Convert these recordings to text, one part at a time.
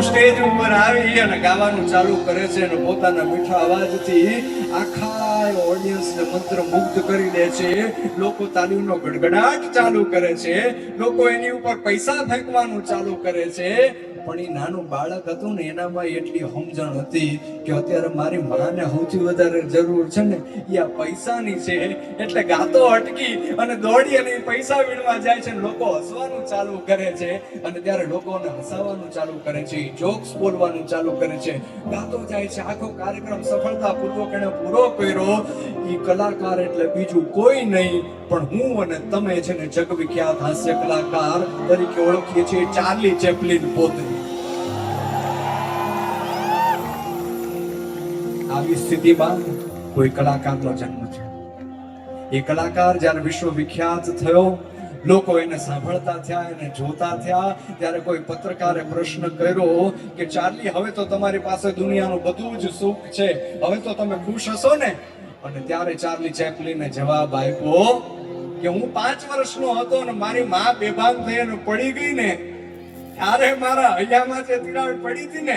Stage ઉપર આવી અને ગાવાનું ચાલુ કરે છે અને પોતાના મીઠા અવાજથી આખા ઓડિયન્સને મંત્રમુગ્ધ કરી દે છે. લોકો તાલીનો ગડગડાટ ચાલુ કરે છે, લોકો એની ઉપર પૈસા ફેંકવાનું ચાલુ કરે છે. પણ એ નાનું બાળક હતું ને, એનામાં એટલી સમજણ હતી કે અત્યારે મારી માને સૌથી વધારે જરૂર છે ને એ આ પૈસાની છે. એટલે ગાતો અટકી અને દોડી અને પૈસા વીણવા જાય છે. લોકો હસવાનું ચાલુ કરે છે અને ત્યારે લોકોને હસાવવાનું ચાલુ કરે છે, જોક્સ બોલવાનું ચાલુ કરે છે, ગાતો જાય છે. આખો કાર્યક્રમ સફળતાપૂર્વક એને પૂરો કર્યો. એ કલાકાર એટલે બીજું કોઈ નહીં પણ હું અને તમે છે ને જગવિખ્યાત હાસ્ય કલાકાર તરીકે ઓળખીએ છીએ ચાર્લી ચેપ્લિન પોતે. આવી સ્થિતિમાં કોઈ કલાકારનો જન્મ છે. એ કલાકાર જ્યારે વિશ્વ વિખ્યાત થયો, લોકો એને સાંભળતા થયા, એને જોતા થયા, ત્યારે કોઈ પત્રકારે પ્રશ્ન કર્યો કે ચાર્લી, હવે તો તમારી પાસે દુનિયાનું બધું જ સુખ છે, હવે તો તમે ખુશ હશો ને? અને ત્યારે ચાર્લી ચેપ્લિને જવાબ આપ્યો કે હું 5 વર્ષનો હતો અને મારી માં બેભાન થઈ અને પડી ગઈ ને, ત્યારે મારા હૈયામાં જે તિરાડ પડી હતી ને,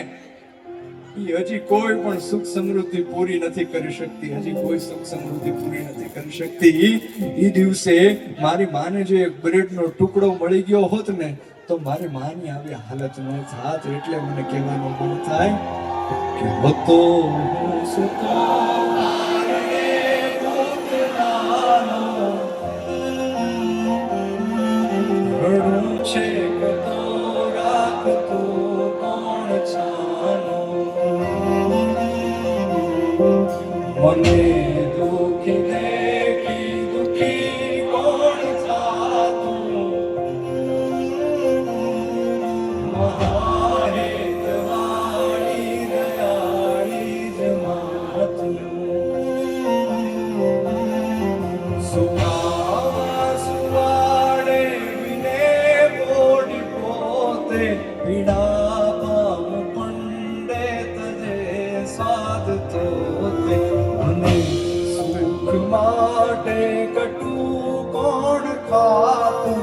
એ હજી કોઈ પણ સુખ સમૃદ્ધિ પૂરી નથી કરી શકતી. હજી કોઈ સુખ સમૃદ્ધિ પૂરી નથી કરી શકતી. એ દિવસે મારી માને જો એક બ્રેડનો ટુકડો મળી ગયો હોત ને તો મારી માની આવી હાલત ન થાત. એટલે મને કહેવાનું મન થાય કે હતો છે કતો રાખતો કોણ છાનો, મને દુખી દેખી દુખી કોણ થાતું, મહાહેતવાળી દયાળી જમાતું, સુવા સુવાડે વિને બોડી પોતે પીડા પામ પંડે તજે સ્વાદ તોતે, અને સુખ માટે કટુ કોણ ખાતું,